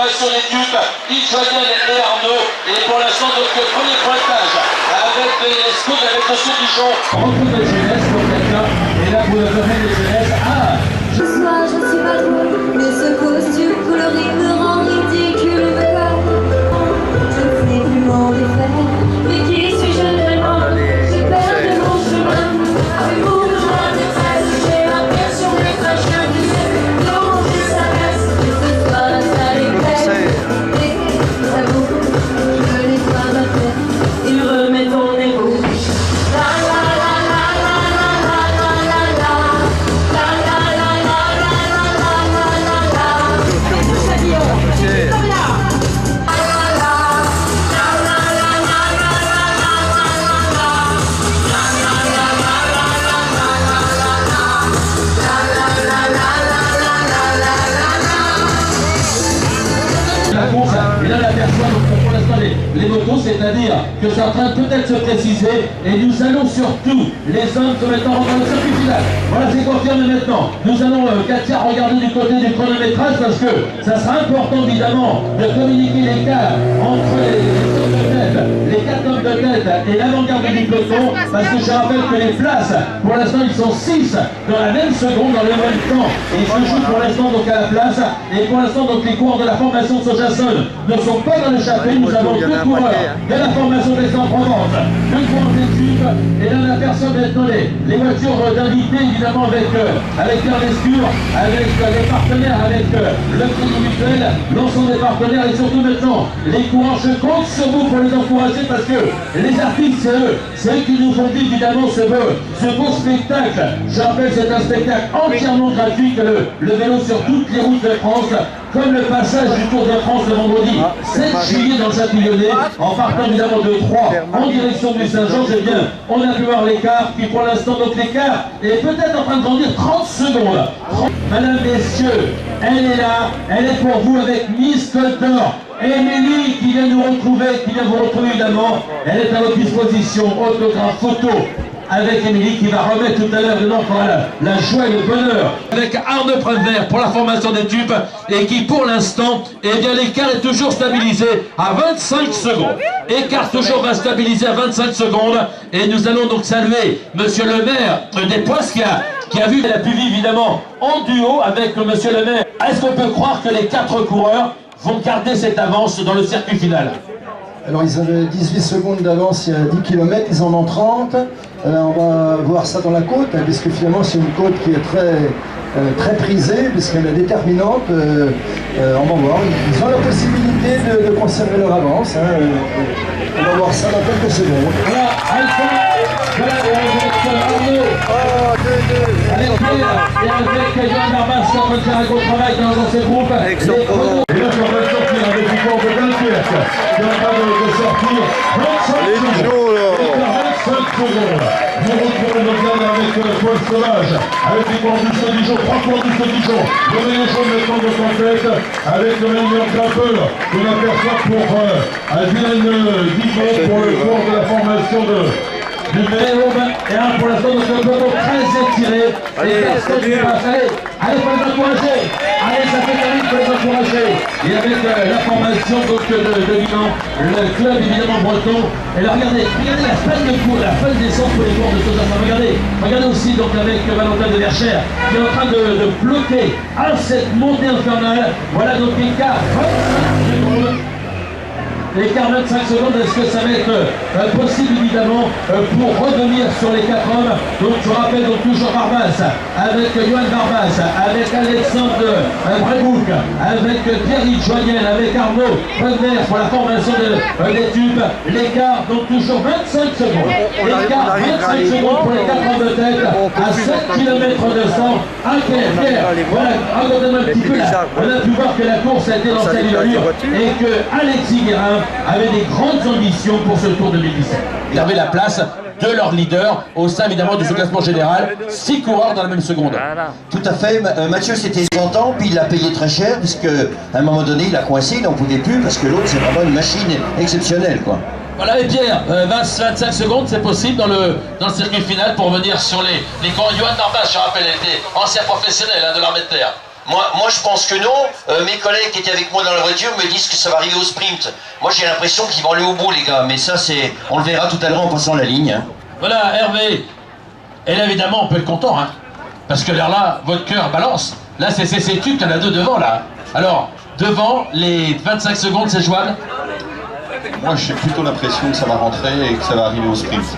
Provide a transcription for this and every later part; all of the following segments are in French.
formation des tubes, Yves Joyel et Arnaud. Et pour l'instant, donc, premier pointage avec les scouts, avec le sous Dijon. Rencontre de jeunesse pour quelqu'un. Et là, vous le verrez de jeunesse. Ah! Ce soir, je suis pas drôle, mais ce costume coloré me rend ridicule, me colle. Je ne sais plus m'en défaire, mais qui suis-je vraiment? J'ai peur de mon chemin, avec mon chemin de tresse. J'ai l'impression d'être un chien qui sait manger sa reste. Et ce soir, la salle est pleine, et ça vaut, je nettoie ma tête, et me remets ton épaule. La course, et là la personne, pour l'instant les motos, c'est-à-dire que c'est en train de peut-être se préciser, et nous allons surtout, les hommes se mettant dans le circuit final. Voilà, c'est confirmé maintenant. Nous allons, Katia, regarder du côté du chronométrage, parce que ça sera important évidemment de communiquer l'écart entre les 4 hommes de tête et l'avant-garde du peloton, parce que je rappelle que les places, pour l'instant ils sont 6 dans la même seconde, dans le même temps, et ils se jouent pour l'instant donc à la place, et pour l'instant donc les coureurs de la formation Sojason ne sont pas dans le château. Nous avons 2 coureurs de la formation d'Aix-en-Provence, 2 coureurs d'équipe, et là la personne maintenant les voitures d'invités évidemment avec Pierre Lescure, avec les partenaires, avec le Crédit Mutuel, l'ensemble des partenaires, et surtout maintenant les coureurs. Je compte sur vous pour les encourager, parce que les artistes, c'est eux qui nous font vivre évidemment ce beau spectacle. Je rappelle, c'est un spectacle entièrement gratuit, que le vélo sur toutes les routes de France, comme le passage du Tour de France le vendredi 7 juillet dans le Châtillonnais, en partant évidemment de Troyes en direction du Saint-Georges. Eh bien, on a pu voir l'écart, puis pour l'instant donc l'écart est peut-être en train de grandir 30 secondes. Mesdames, messieurs, elle est là, elle est pour vous avec Miss Côte d'Or. Émilie qui vient nous retrouver, qui vient vous retrouver évidemment, elle est à votre disposition, autographe, photo avec Émilie qui va remettre tout à l'heure la joie et le bonheur avec Arnaud Prévert pour la formation des tubes, et qui pour l'instant, eh bien l'écart est toujours stabilisé à 25 secondes. Écart toujours va stabiliser à 25 secondes, et nous allons donc saluer monsieur le maire des Poisses qui a vu, elle a pu vivre évidemment en duo avec monsieur le maire. Est-ce qu'on peut croire que les 4 coureurs vont garder cette avance dans le circuit final? Alors ils avaient 18 secondes d'avance il y a 10 km, ils en ont 30. On va voir ça dans la côte, puisque finalement c'est une côte qui est très prisée, puisqu'elle est déterminante. On va voir, ils ont la possibilité de conserver leur avance. On va voir ça dans quelques secondes. Voilà, Alpha, voilà, avec Arnaud, avec Pierre et avec Johan Barbas qui est en train de faire un gros travail dans ce groupe. Et là, on va sortir avec du corps de Dunkerque, qui est en train de sortir 25 secondes. 25 secondes. Vous retrouvez le gars avec Paul Sauvage, avec les cours du Dijon, 3 cours du Dijon. Le meilleur jaune maintenant de en tête, avec le meilleur grimpeur qu'on aperçoit pour Dylan Guimont pour le cours de la formation du Vélobe. Et un pour l'instant, donc le peloton très étiré. Allez, pour les encourager. Allez, ça fait très vite pour les encourager. Et avec la formation donc, de Milan, le club évidemment breton. Et là, regardez la fin de cours, la fin de descente pour les cours de Sojason. Regardez aussi donc avec Valentin de Verchères qui est en train de bloquer à cette montée infernale. Voilà donc l'écart 25 secondes. L'écart 25 secondes, est-ce que ça va être possible évidemment pour revenir sur les 4 hommes? Donc je rappelle donc toujours Barbas, avec Johan Barbas, avec Alexandre Brébouk, avec Thierry Joyel, avec Arnaud Prévert pour la formation des tubes. L'écart donc toujours 25 secondes. L'écart 25 secondes pour les 4 hommes de tête à 7 km de 100. Pierre, voilà, regardez-moi un petit peu là. On a pu voir que la course a été lancée à l'allure et que Alexis Guérin avait des grandes ambitions pour ce Tour 2017. Ils avaient la place de leur leader au sein évidemment de ce classement général, 6 coureurs dans la même seconde. Tout à fait, Mathieu c'était content, puis il l'a payé très cher, puisque à un moment donné il a coincé, il n'en pouvait plus, parce que l'autre c'est vraiment une machine exceptionnelle, quoi. Voilà, et Pierre, 20-25 secondes, c'est possible dans le circuit final pour venir sur les coureurs. Johan Barbas, je rappelle, était ancien professionnel de l'armée de terre. Moi je pense que non. Mes collègues qui étaient avec moi dans la voiture me disent que ça va arriver au sprint. Moi j'ai l'impression qu'ils vont aller au bout les gars, mais ça c'est... On le verra tout à l'heure en passant la ligne. Hein. Voilà Hervé. Et là évidemment on peut être content, hein. Parce que là, votre cœur balance. Là c'est tu, qu'il y en a deux devant là. Alors, devant, les 25 secondes c'est jouable? Moi j'ai plutôt l'impression que ça va rentrer et que ça va arriver au sprint.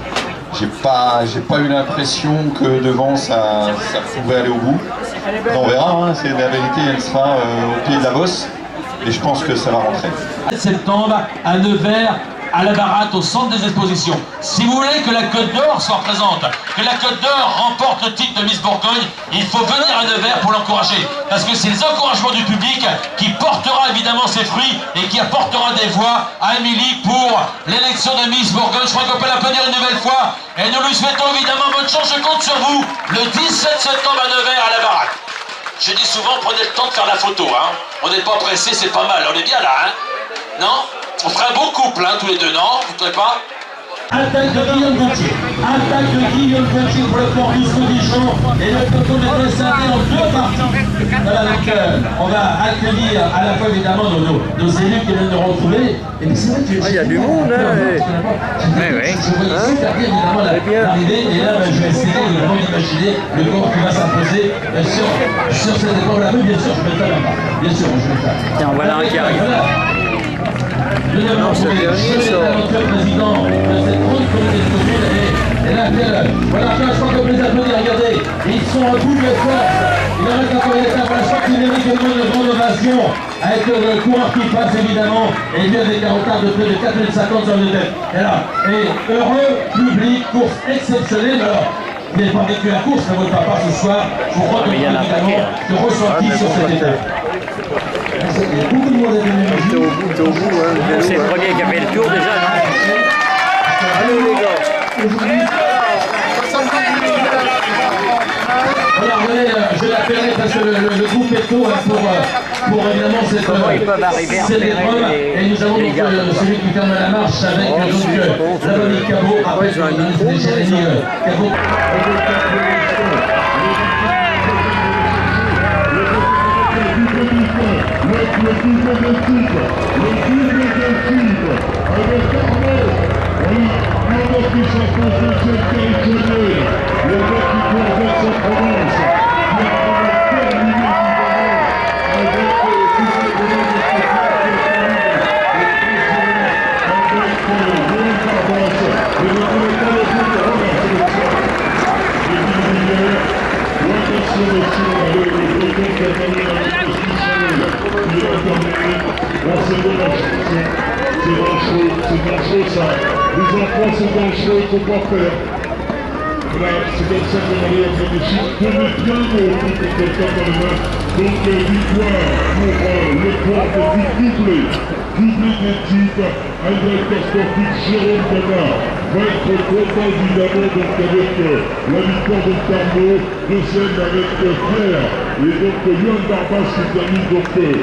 J'ai pas eu l'impression que devant ça pouvait aller au bout. On verra, hein, c'est la vérité, elle sera au pied de la bosse. Et je pense que ça va rentrer. Septembre, à Nevers, à la Baratte, au centre des expositions. Si vous voulez que la Côte d'Or soit présente, que la Côte d'Or remporte le titre de Miss Bourgogne, il faut venir à Nevers pour l'encourager. Parce que c'est les encouragements du public qui portera évidemment ses fruits et qui apportera des voix à Émilie pour l'élection de Miss Bourgogne. Je crois qu'on peut l'applaudir une nouvelle fois. Et nous lui souhaitons évidemment bonne chance. Je compte sur vous le 17 septembre à Nevers, à la Baratte. Je dis souvent, prenez le temps de faire la photo. Hein. On n'est pas pressé, c'est pas mal. On est bien là, hein. Non? On ferait un beau couple, hein, tous les deux, non? Vous ne trouvez pas? Attaque de Guillaume Gauthier. Attaque de Guillaume Gauthier pour le port Dijon. Et le peloton est scindé en deux parties. Voilà, donc on va accueillir à la fois évidemment nos élus qui viennent nous retrouver. Et puis c'est vrai que il y a du monde, hein. Je voyais super bien évidemment l'arrivée. Et là, je vais essayer évidemment d'imaginer le corps qui va s'imposer sur cette épreuve-là. Mais bien sûr, je vais le faire. Bien sûr, je vais le faire. Tiens, voilà un qui arrive. Non, c'est le président de cette grande communauté de communes et là, voilà, je crois qu'on peut les applaudir, regardez, ils sont à bout de force, il en reste encore une étape, voilà, je crois qu'il mérite une grande ovation avec le coureur qui passe évidemment, et lui avec un retard de près de 4 minutes 50 sur le tête. Et là, et heureux public, course exceptionnelle, alors, vous n'avez pas vécu la course, mais votre papa ce soir, je crois que évidemment, de ressenti sur cette étape. Beaucoup de monde a venu. C'est le premier qui a fait le tour déjà, non? Allô les gars. Voilà, je l'appellerai parce que le groupe est tôt pour évidemment cette épreuve. Et nous avons donc celui qui ferme la marche avec donc la bonne Cabot. Après, Jérémy Cabot. Le double de titre, avec Arnaud, oui, le mec qui s'impose de cette territoriale, le mec qui court vers sa province, qui a terminé avec tout simplement de ce c'est dangereux ça. Les enfants c'est dangereux, il ne faut pas faire. Voilà, c'est comme ça qu'on arrive à faire des chiffres. Tenez bien vos trucs comme quelqu'un dans les mains. Donc victoire pour le poids de doublé de type un directeur sportif Jérôme Bernard va être content évidemment donc avec la victoire de Carnot, deuxième avec Claire et donc Yann Barbas qui termine donc c'est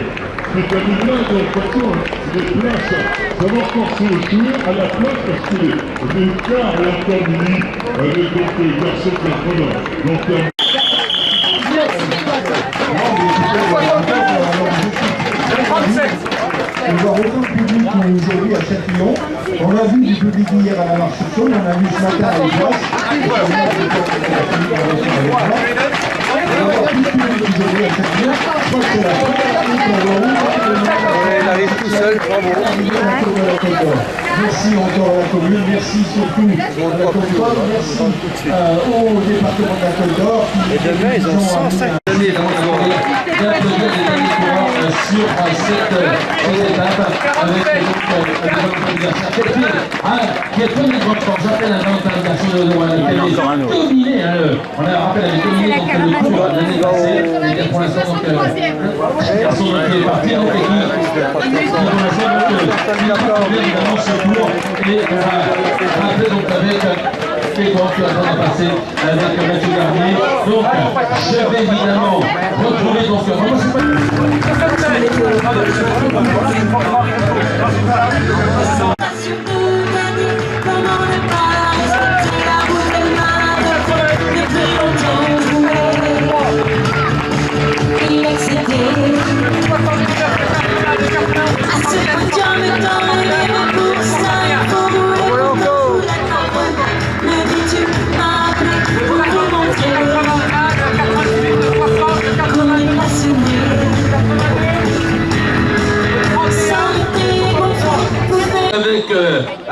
termine là donc attention, les places, ça va encore se jouer à la place parce que les quarts ont encore mis avec donc les garçons qui sont donc on voit autant de public aujourd'hui à Châtillon. On l'a vu du public hier à la marche chaude, on l'a vu ce matin à l'Écosse. On va avoir plus de public aujourd'hui à Châtillon. Je crois que c'est la Il arrive tout seul, bravo. Merci encore à la commune, merci surtout à la Côte d'Or, merci au département de la Côte d'Or. Et demain, ils ont 105 années sur cette étape avec qui est une grande force. J'appelle un organisation de Rouen dominé. On a rappelé avec dominé donc le tour l'année passée. Et bien pour l'instant donc garçon qui est parti donc qui pour l'instant donc évidemment ce tour et on va rappeler donc avec et donc tu vas en passer avec Mathieu Garnier. Donc je vais évidemment retrouver donc vraiment c'est pas Comment ne pas respecter la route de ma vie, depuis longtemps joué.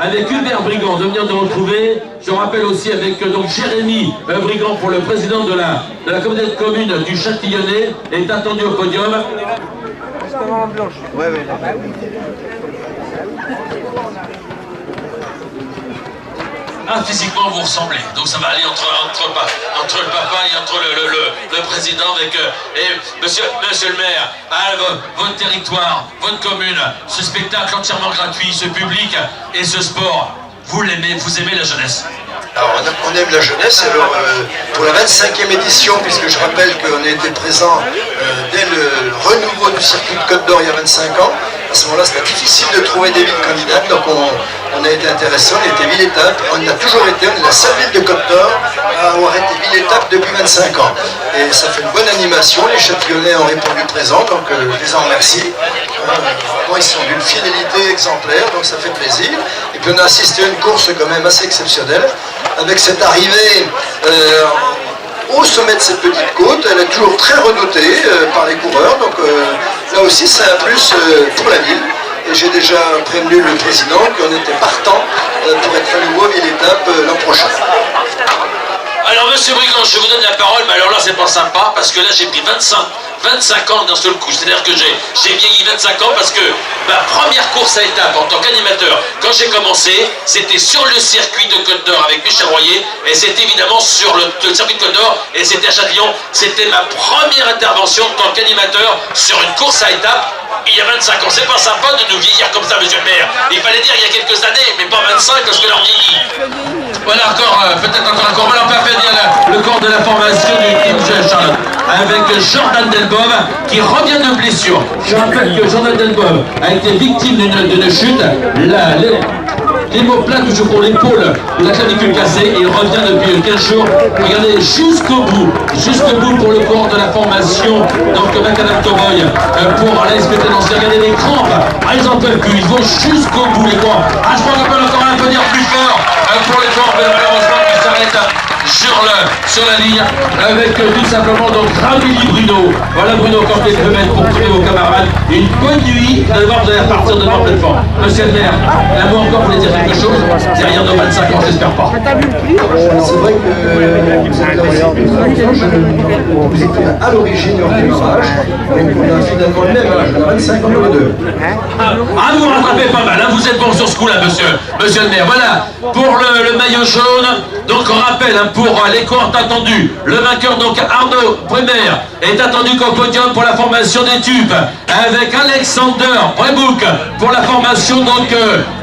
avec Hubert Brigand de venir nous retrouver. Je rappelle aussi avec donc Jérémy Brigand pour le président de la communauté de communes du Châtillonnais est attendu au podium. Ah, physiquement vous ressemblez, donc ça va aller entre le papa et entre le président avec et monsieur le maire, votre territoire, votre commune, ce spectacle entièrement gratuit, ce public et ce sport, vous l'aimez, vous aimez la jeunesse. Alors on aime la jeunesse, alors pour la 25e édition, puisque je rappelle qu'on a été présent dès le renouveau du circuit de Côte d'Or il y a 25 ans, à ce moment-là c'était difficile de trouver des villes candidates, donc on a été intéressés, on a été ville-étape, on a toujours été, on est la seule ville de Côte d'Or à avoir été ville-étape depuis 25 ans. Et ça fait une bonne animation, les Châtillonnais ont répondu présent, donc je les en remercie. Bon, ils sont d'une fidélité exemplaire, donc ça fait plaisir. Et puis on a assisté à une course quand même assez exceptionnelle, avec cette arrivée au sommet de cette petite côte. Elle est toujours très redoutée par les coureurs, donc là aussi c'est un plus pour la ville. Et j'ai déjà prévenu le président qu'on était partant pour être à nouveau ville-étape l'an prochain. Alors monsieur Brigand, je vous donne la parole, mais alors là c'est pas sympa, parce que là j'ai pris 25 ans d'un seul coup, c'est-à-dire que j'ai vieilli 25 ans parce que ma première course à étapes en tant qu'animateur, quand j'ai commencé, c'était sur le circuit de Côte d'Or avec Michel Royer, et c'était évidemment sur le circuit de Côte d'Or, et c'était à Châtillon, c'était ma première intervention en tant qu'animateur sur une course à étapes, il y a 25 ans. C'est pas sympa de nous vieillir comme ça, monsieur le maire. Il fallait dire il y a quelques années, mais pas 25 parce que là on vieillit. Voilà encore, peut-être encore un corps. Voilà, on peut faire le corps de la formation du team Charlotte avec Jordan Delbob qui revient de blessure. Je rappelle que Jordan Delbob a été victime d'une chute. L'hémoplate touche pour l'épaule de la clavicule cassée et il revient depuis 15 jours. Regardez jusqu'au bout pour le corps de la formation. Donc Macadam Cowboy pour la SPT Nancy. Regardez les crampes. Ah, ils en peuvent plus, ils vont jusqu'au bout les corps. Ah, je crois qu'on peut encore un peu dire plus fort pour les corps, mais malheureusement ils s'arrêtent sur la ligne avec tout simplement donc Ramili Bruno. Voilà Bruno quand les mettre pour trouver vos camarades. Une bonne nuit, vous allez voir, vous allez repartir de votre plateforme. Monsieur le maire, un mot encore, vous voulez dire quelque chose? Derrière nos 25 ans, j'espère pas. C'est vrai que vous étiez à l'origine du démarrage, donc on a finalement le même âge, on a 25 ans tous les deux. Ah, vous rattrapez pas mal, hein, vous êtes bon sur ce coup-là, monsieur le maire. Voilà, pour le maillot jaune, donc on rappelle, hein, pour les courses attendues, le vainqueur, donc Arnaud Prémère, est attendu qu'au podium pour la formation des tubes, avec Alexander Brebouk pour la formation donc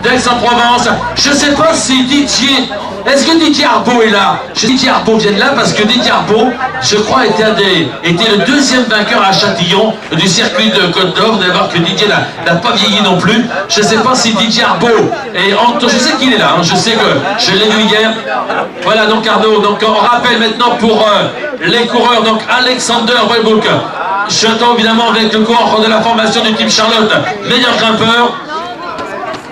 d'Aix-en-Provence. Je sais pas si Didier, est-ce que Didier Arbaud est là? Didier Arbaud vient de là parce que Didier Arbaud, je crois, était le deuxième vainqueur à Châtillon du circuit de Côte d'Or. Vous allez voir que Didier n'a pas vieilli non plus. Je sais pas si Didier Arbaud est je sais qu'il est là, hein, je sais que je l'ai vu hier. Voilà donc Arnaud, donc on rappelle maintenant pour les coureurs, donc Alexander Brebouk. J'attends évidemment avec le coureur de la formation du team Charlotte, meilleur grimpeur,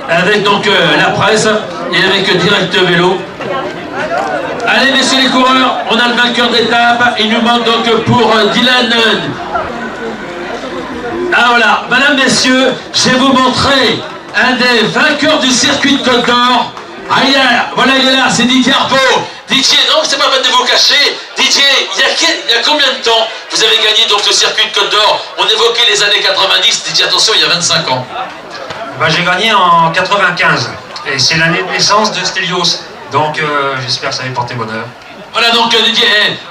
avec donc la presse et avec Direct Vélo. Allez messieurs les coureurs, on a le vainqueur d'étape, il nous manque donc pour Dylan. Ah voilà, madame, messieurs, je vais vous montrer un des vainqueurs du circuit de Côte d'Or. Ah, voilà, il est là, c'est Didier Arbaud. Didier, non, c'est pas la peine de vous cacher. Didier, il y a combien de temps vous avez gagné donc le circuit de Côte d'Or? On évoquait les années 90, Didier, attention, il y a 25 ans. Ben, j'ai gagné en 95, et c'est l'année de naissance de Stelios. Donc j'espère que ça va porter bonheur. Voilà donc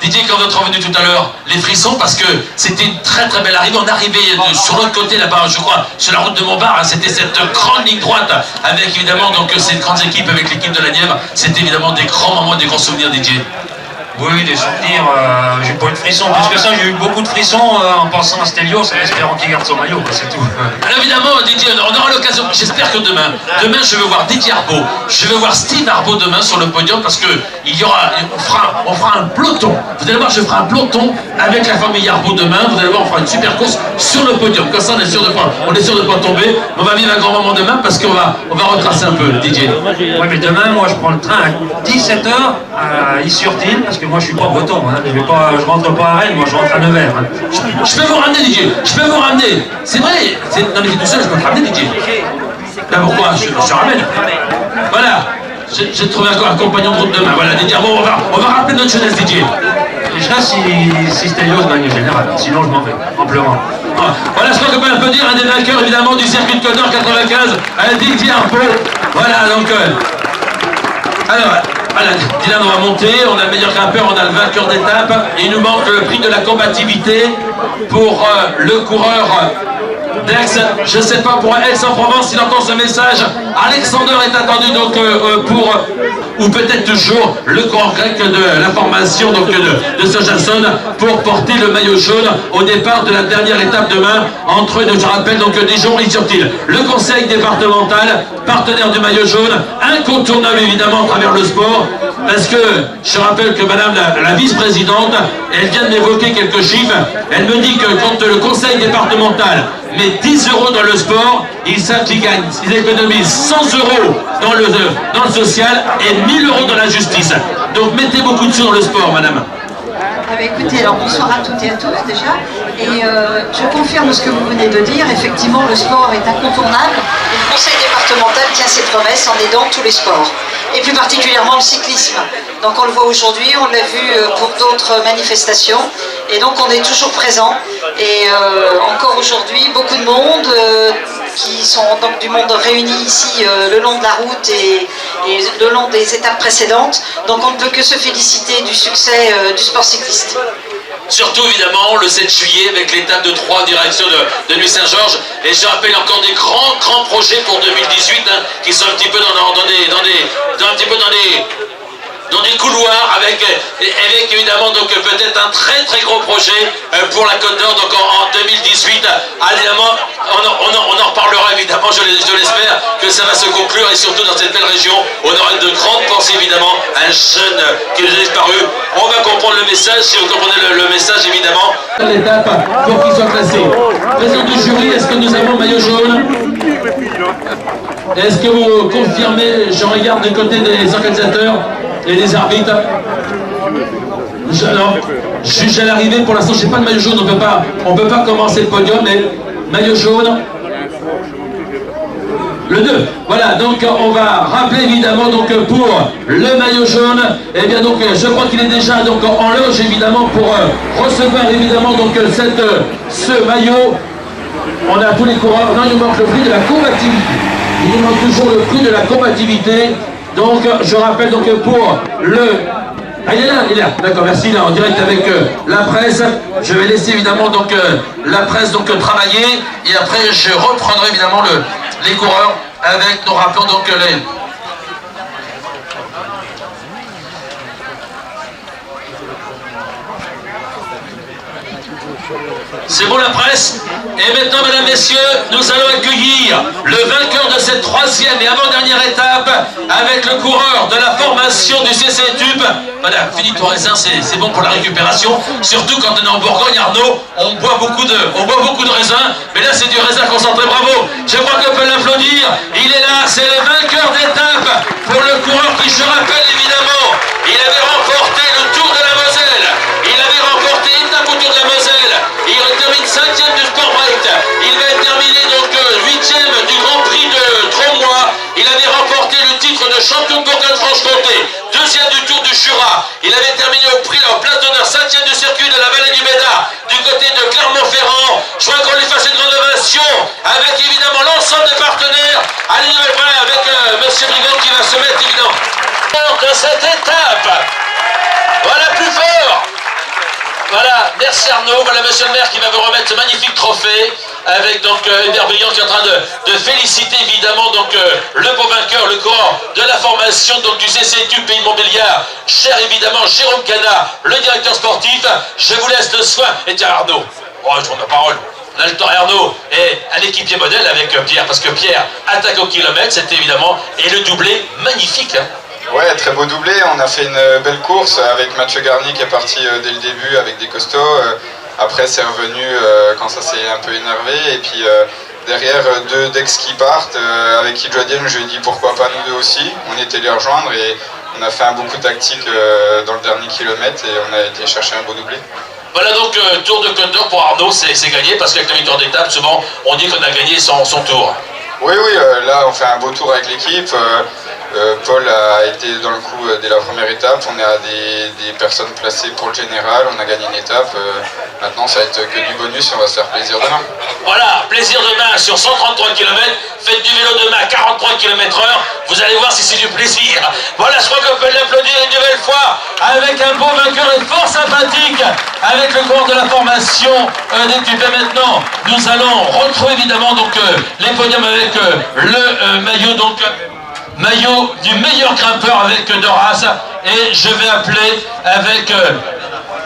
Didier, quand vous êtes revenu tout à l'heure, les frissons parce que c'était une très très belle arrivée. On arrivait sur l'autre côté là-bas, je crois, sur la route de Montbard, hein, c'était cette grande ligne droite avec évidemment donc ces grandes équipes avec l'équipe de la Nièvre. C'était évidemment des grands moments, des grands souvenirs, Didier. Oui, des souvenirs, j'ai pas eu de frissons. Plus que ça, j'ai eu beaucoup de frissons en pensant à Stelios, en espérant qu'il garde son maillot, c'est tout. Alors évidemment, Didier, on aura l'occasion, j'espère que demain je veux voir Didier Arbaud, je veux voir Steve Arbaud demain sur le podium parce que on fera un peloton. Vous allez voir, je ferai un peloton avec la famille Arbaud demain. Vous allez voir, on fera une super course sur le podium. Comme ça, on est sûr de pas tomber. On va vivre un grand moment demain parce qu'on va retracer un peu, Didier. Oui, mais demain, moi, je prends le train à 17h à Is-sur-Tille parce que moi, je suis pas breton. Hein. Je rentre pas à Rennes, moi, je rentre à Nevers. Hein. Je peux vous ramener, Didier. Je peux vous ramener. C'est vrai. Non, mais tout seul, je peux te ramener, Didier. Ben pourquoi? Je ramène. Voilà. J'ai trouvé un compagnon de groupe demain. Voilà, Didier. Bon, on va rappeler notre jeunesse, Didier. Déjà, si Stelios gagne au général, sinon je m'en vais, en pleurant. Voilà ce qu'on peut dire, un des vainqueurs évidemment du circuit de Côte d'Or 95, Didier Arpeau. Voilà, donc. Alors, voilà, Dylan, on va monter, on a le meilleur grimpeur, on a le vainqueur d'étape. Il nous manque le prix de la combativité pour le coureur d'Aix. Je ne sais pas pour Aix-en-Provence, s'il entend ce message. Alexander est attendu donc pour, ou peut-être toujours, le coureur grec de la formation donc, de Sojason pour porter le maillot jaune au départ de la dernière étape demain entre, je rappelle, donc Dijon et Lis-sur-Tille. Le conseil départemental, partenaire du maillot jaune, incontournable évidemment à travers le sport, parce que je rappelle que madame la vice-présidente, elle vient de m'évoquer quelques chiffres. Elle me dit que quand le conseil départemental met 10 € dans le sport, ils savent qu'ils gagnent, ils économisent 100 € dans le social et 1000 € dans la justice. Donc mettez beaucoup de sous dans le sport, madame. Ah bah écoutez, alors bonsoir à toutes et à tous déjà, et je confirme ce que vous venez de dire, effectivement le sport est incontournable, et le conseil départemental tient ses promesses en aidant tous les sports, et plus particulièrement le cyclisme. Donc on le voit aujourd'hui, on l'a vu pour d'autres manifestations, et donc on est toujours présent, et encore aujourd'hui beaucoup de monde qui sont donc du monde réuni ici le long de la route et le long des étapes précédentes. Donc on ne peut que se féliciter du succès du sport cycliste. Surtout évidemment le 7 juillet avec l'étape de 3 en direction de Nuit-Saint-Georges. Et je rappelle encore des grands projets pour 2018 hein, qui sont un petit peu dans des couloirs avec évidemment donc peut-être un très gros projet pour la Côte d'Or donc en 2018. Évidemment, on en reparlera évidemment, je l'espère que ça va se conclure et surtout dans cette belle région, on aura de grandes pensées évidemment, un jeune qui nous a disparu. On va comprendre le message, si vous comprenez le message évidemment. L'étape pour qu'il soit classé. Président du jury, est-ce que nous avons le maillot jaune? Est-ce que vous confirmez? Je regarde du côté des organisateurs et des arbitres. Alors, juge à l'arrivée, pour l'instant, je n'ai pas de maillot jaune, on peut pas commencer le podium, mais maillot jaune. Le 2. Voilà, donc on va rappeler évidemment donc pour le maillot jaune. Et bien donc je crois qu'il est déjà donc en loge évidemment pour recevoir évidemment donc ce maillot. On a tous les coureurs. Non, il nous manque le prix de la combativité. Il nous manque toujours le prix de la combativité. Donc je rappelle donc pour le... Ah, il est là, d'accord, merci, là, en direct avec la presse. Je vais laisser évidemment donc la presse donc travailler et après je reprendrai évidemment les coureurs avec, nous rappelons donc les... C'est bon la presse? Et maintenant, mesdames, messieurs, nous allons accueillir le vainqueur de cette 3e et avant-dernière étape avec le coureur de la formation du CC Tube. Voilà, Philippe Raisin, c'est bon pour la récupération. Surtout quand on est en Bourgogne, Arnaud, on boit beaucoup de raisins. Mais là, c'est du raisin concentré, bravo. Je crois qu'on peut l'applaudir. Il est là, c'est le vainqueur d'étape pour le coureur qui, je rappelle évidemment, il avait remporté le Tour de la Moselle. Il avait remporté étape au Tour de la Moselle. Il termine 5e du Sport Break. Il va terminer donc 8e du Grand Prix de Tromois. Il avait remporté le titre de champion de Bourgogne-Franche-Comté, 2e du Tour du Jura. Il avait terminé au prix en place d'honneur 5e du circuit de la vallée du Méda, du côté de Clermont-Ferrand. Je crois qu'on lui fasse une grande ovation avec évidemment l'ensemble des partenaires. Allez, voilà, avec monsieur Brigand qui va se mettre évidemment de cette étape. Voilà, plus fort. Voilà, merci Arnaud. Voilà monsieur le maire qui va vous remettre ce magnifique trophée avec donc Hubert Briand qui est en train de féliciter évidemment donc le beau vainqueur, le coureur de la formation donc du CCTU Pays de Montbéliard, cher évidemment Jérôme Cana, le directeur sportif. Je vous laisse le soin. Et tiens Arnaud, je prends la parole. On a le temps Arnaud et un équipier modèle avec Pierre, parce que Pierre attaque au kilomètre, c'était évidemment, et le doublé magnifique. Hein. Ouais, très beau doublé. On a fait une belle course avec Mathieu Garny qui est parti dès le début avec des costauds. Après, c'est revenu quand ça s'est un peu énervé. Et puis derrière, deux d'ex qui partent, avec qui je lui ai dit pourquoi pas nous deux aussi. On était les rejoindre et on a fait un beau coup tactique dans le dernier kilomètre et on a été chercher un beau doublé. Voilà donc Tour de Côte d'Or pour Arnaud, c'est gagné parce qu'avec la victoire d'étape, souvent on dit qu'on a gagné son tour. Oui, là on fait un beau tour avec l'équipe. Paul a été dans le coup dès la première étape. On a des personnes placées pour le général. On a gagné une étape. Maintenant, ça va être que du bonus et on va se faire plaisir demain. Voilà, plaisir demain sur 133 km. Faites du vélo demain à 43 km/h. Vous allez voir si c'est du plaisir. Voilà, je crois qu'on peut l'applaudir une nouvelle fois avec un beau vainqueur et fort sympathique avec le cours de la formation d'équipe. Et maintenant, nous allons retrouver évidemment donc les podiums avec le maillot donc. Maillot du meilleur grimpeur avec Doras, et je vais appeler avec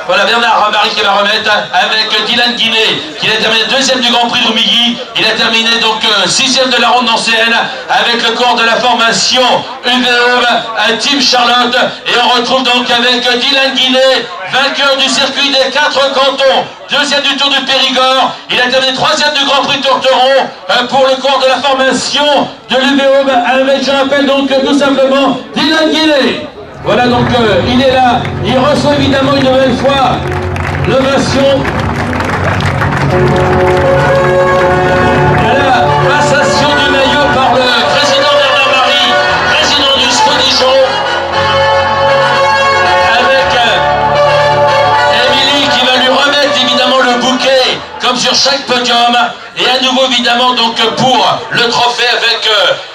voilà Bernard-Marie qui va remettre avec Dylan Guinet qui a terminé deuxième du Grand Prix d'Oumigui. Il a terminé donc sixième de la ronde nancéenne avec le corps de la formation UVE à Team Charlotte, et on retrouve donc avec Dylan Guinet, vainqueur du circuit des 4 cantons, deuxième du Tour du Périgord. Il a terminé troisième du Grand Prix Tourteron pour le corps de la formation de l'UVE avec, je rappelle donc tout simplement, Dylan Guinet. Voilà donc il est là, il reçoit évidemment une nouvelle fois l'ovation à la passation du maillot par le président Bernard-Marie, président du SCO Dijon, avec Émilie qui va lui remettre évidemment le bouquet comme sur chaque podium, et à nouveau évidemment donc pour le trophée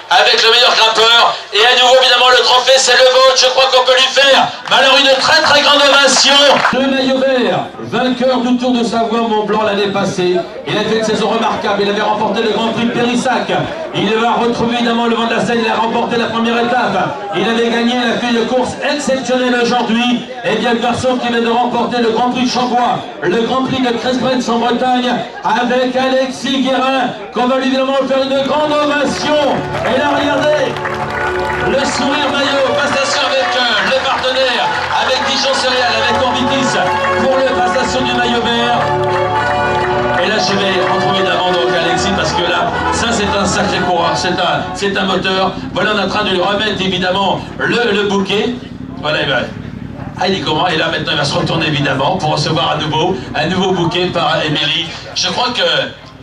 avec le meilleur grimpeur, et à nouveau évidemment le trophée c'est le vôtre, je crois qu'on peut lui faire alors une très très grande ovation. Le maillot vert, vainqueur du Tour de Savoie Mont-Blanc l'année passée, il a fait une saison remarquable, il avait remporté le Grand Prix de Périssac, il va retrouver évidemment le vent de la Seine, il a remporté la première étape, il avait gagné la feuille de course exceptionnelle aujourd'hui, et bien le garçon qui vient de remporter le Grand Prix de Chambois, le Grand Prix de Cresbrens en Bretagne, avec Alexis Guérin, qu'on va lui évidemment faire une grande ovation. Et là, regardez, le sourire maillot, passation avec les partenaires, avec Dijon Céréales, avec Orbitis, pour le passation du maillot vert. Et là, je vais retrouver évidemment donc Alexis, parce que là, ça c'est un sacré coureur, c'est un moteur. Voilà, on est en train de lui remettre évidemment le bouquet. Voilà, il va... Ah, il est comment? Et là maintenant il va se retourner évidemment pour recevoir un nouveau bouquet par Émilie. Je crois que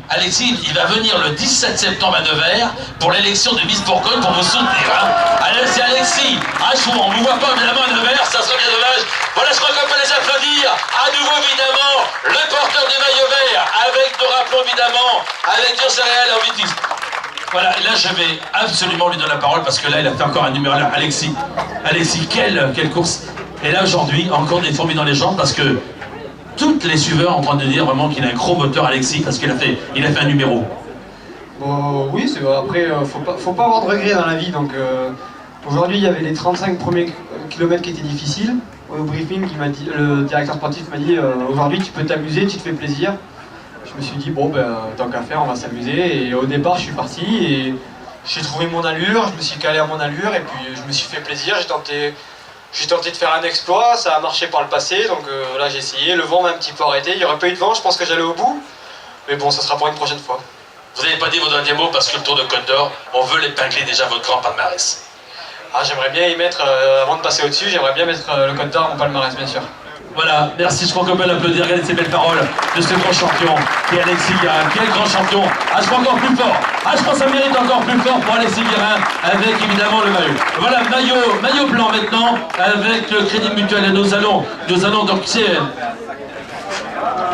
Alexis, il va venir le 17 septembre à Nevers pour l'élection de Miss Bourgogne pour vous soutenir. Hein. Allez, c'est Alexis. Ah, on ne vous voit pas évidemment à Nevers, ça serait bien dommage. Voilà, je crois qu'on peut les applaudir. À nouveau évidemment, le porteur du maillot vert avec, nous rappelons évidemment, avec Dijon Céréales et Orbitis. Voilà, là je vais absolument lui donner la parole parce que là il a fait encore un numéro là. Alexis, quelle course. Et là aujourd'hui, encore des fourmis dans les jambes parce que toutes les suiveurs sont en train de dire vraiment qu'il a un gros moteur Alexis parce qu'il a fait un numéro. Bon, oui, après, faut pas avoir de regrets dans la vie. Donc aujourd'hui, il y avait les 35 premiers kilomètres qui étaient difficiles. Au briefing, le directeur sportif m'a dit aujourd'hui tu peux t'amuser, tu te fais plaisir. Je me suis dit bon ben tant qu'à faire, on va s'amuser. Et au départ, je suis parti et j'ai trouvé mon allure, je me suis calé à mon allure et puis je me suis fait plaisir. J'ai tenté de faire un exploit, ça a marché par le passé, donc là j'ai essayé, le vent m'a un petit peu arrêté, il n'y aurait pas eu de vent, je pense que j'allais au bout, mais bon, ça sera pour une prochaine fois. Vous n'avez pas dit vos derniers mots parce que le Tour de Côte d'Or, on veut l'épingler déjà votre grand palmarès. Ah, j'aimerais bien y mettre, avant de passer au-dessus, j'aimerais bien mettre le Côte d'Or à mon palmarès, bien sûr. Voilà, merci, je crois qu'on peut l'applaudir, regardez ces belles paroles de ce grand champion qui est Alexis Guérin. Quel grand champion! Ah, je crois encore plus fort! Ah, je crois que ça mérite encore plus fort pour Alexis Guérin avec évidemment le maillot. Voilà, maillot blanc maintenant avec le Crédit Mutuel et nous allons donc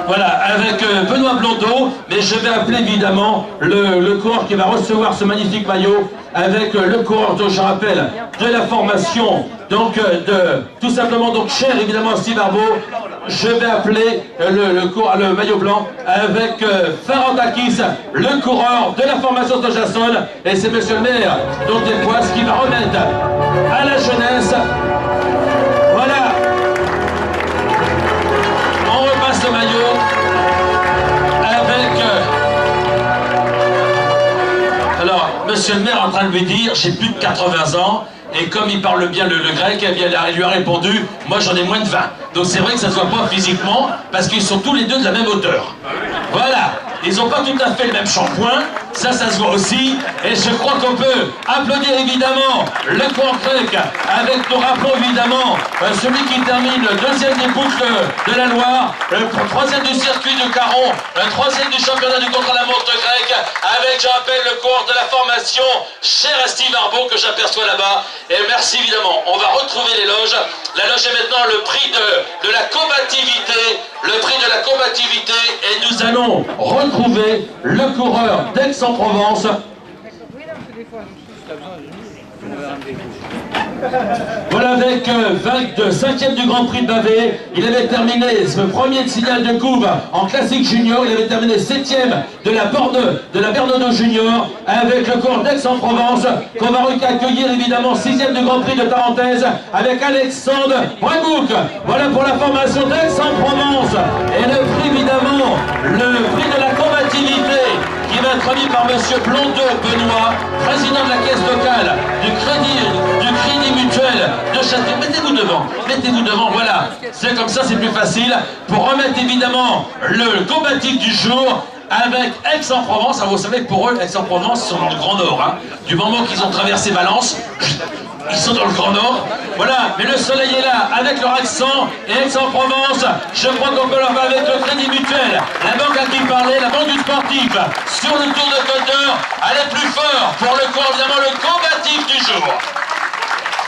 voilà, avec Benoît Blondeau, mais je vais appeler évidemment le coureur qui va recevoir ce magnifique maillot avec le coureur, dont je rappelle, de la formation, donc tout simplement, donc cher évidemment Steve Arbaud. Je vais appeler le maillot blanc avec Farantakis, le coureur de la formation de Jassol, et c'est monsieur le maire, donc des Poisses, qui va remettre à la jeunesse. Voilà. On repasse le maillot avec... Alors, monsieur le maire est en train de lui dire, j'ai plus de 80 ans, et comme il parle bien le grec, eh bien, il lui a répondu, moi j'en ai moins de 20. Donc c'est vrai que ça ne se voit pas physiquement, parce qu'ils sont tous les deux de la même hauteur. Voilà, ils n'ont pas tout à fait le même shampoing, ça se voit aussi, et je crois qu'on peut applaudir évidemment le coin grec, avec, nous rappelons évidemment, celui qui termine le deuxième des boucles de la Loire, le troisième du circuit de Caron, le troisième du championnat du contre-la-montre grec, avec, je rappelle, le coureur de la formation formation, cher à Steve Arbo, que j'aperçois là-bas. Et merci évidemment. On va retrouver les loges. La loge est maintenant le prix de la combativité. Le prix de la combativité. Et nous allons retrouver le coureur d'Aix-en-Provence. Voilà, avec 5e du Grand Prix de Bavé. Il avait terminé ce premier de signal de couve en classique junior. Il avait terminé 7e de la Bernardo Junior avec le cours d'Aix-en-Provence qu'on va accueillir évidemment 6e du Grand Prix de Tarentaise avec Alexandre Brabouc. Voilà pour la formation d'Aix-en-Provence. Et le prix évidemment, le prix de la combativité qui va être remis par monsieur Blondeau Benoît, président de la caisse locale du Crédit Mutuel de Château. Mettez-vous devant, voilà. C'est comme ça, c'est plus facile pour remettre évidemment le combatif du jour avec Aix-en-Provence. Vous savez que pour eux, Aix-en-Provence, ils sont dans le Grand Nord. Hein. Du moment qu'ils ont traversé Valence, ils sont dans le Grand Nord. Voilà, mais le soleil est là, avec leur accent, et Aix-en-Provence, je crois qu'on peut leur faire avec le Crédit Mutuel, la banque à qui parlait, la banque du sportif, sur le Tour de Côte d'Or, aller plus fort pour le coup, évidemment, le combatif du jour.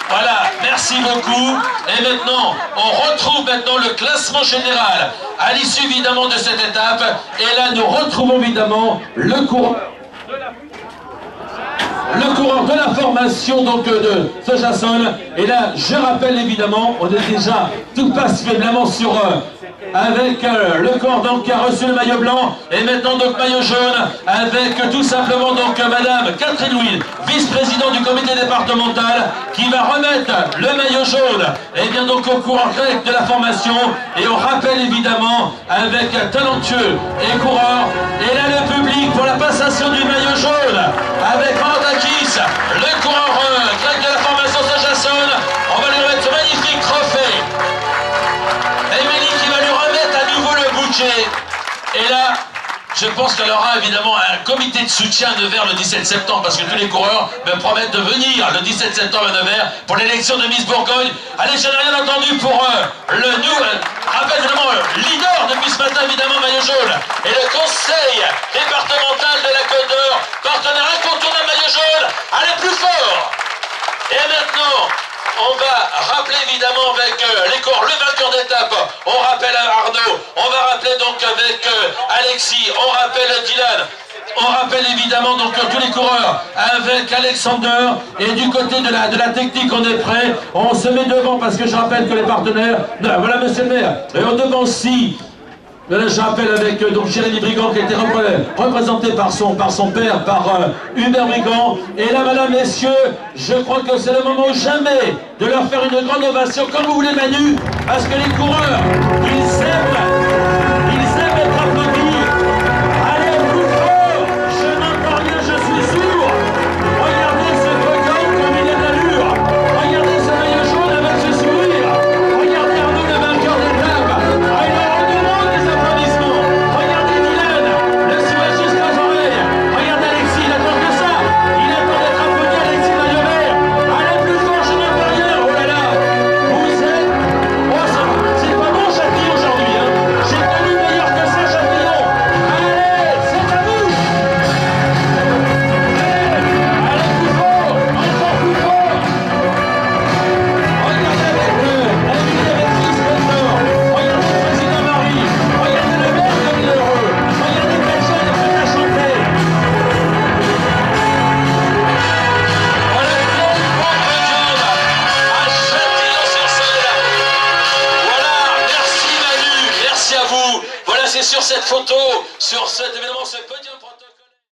Voilà, merci beaucoup. Et maintenant, on retrouve maintenant le classement général à l'issue évidemment de cette étape. Et là, nous retrouvons évidemment le coureur de la formation donc de ce Jasson. Et là, je rappelle évidemment, on est déjà tout passe faiblement sur avec le cordon qui a reçu le maillot blanc et maintenant donc maillot jaune avec tout simplement donc madame Catherine Louis, vice-présidente du comité départemental, qui va remettre le maillot jaune et bien donc au coureur grec de la formation. Et on rappelle évidemment avec talentueux et coureur. Et là le public pour la passation du maillot jaune avec Randakis, le coureur grec de la formation Saint-Jasson. On va lui remettre ce magnifique trophée. Émilie qui va lui remettre à nouveau le budget. Et là, je pense qu'elle aura évidemment un comité de soutien à Nevers le 17 septembre, parce que tous les coureurs me promettent de venir le 17 septembre à Nevers pour l'élection de Miss Bourgogne. Allez, je n'ai rien entendu pour le rappel évidemment leader depuis ce matin, évidemment, maillot jaune. Et le conseil départemental de la Côte d'Or, partenaire incontournable maillot jaune, allez plus fort. Et maintenant, on va rappeler évidemment avec les coureurs, le vainqueur d'étape, on rappelle Arnaud, on va rappeler donc avec Alexis, on rappelle Dylan, on rappelle évidemment donc tous les coureurs avec Alexander, et du côté de la technique on est prêt, on se met devant parce que je rappelle que les partenaires, voilà monsieur le maire, et on devant aussi. Là, je rappelle avec donc Jérémy Brigand qui a été représenté par son père, par Hubert Brigand. Et là, madame, messieurs, je crois que c'est le moment ou jamais de leur faire une grande ovation, comme vous voulez Manu, parce que les coureurs, ils aiment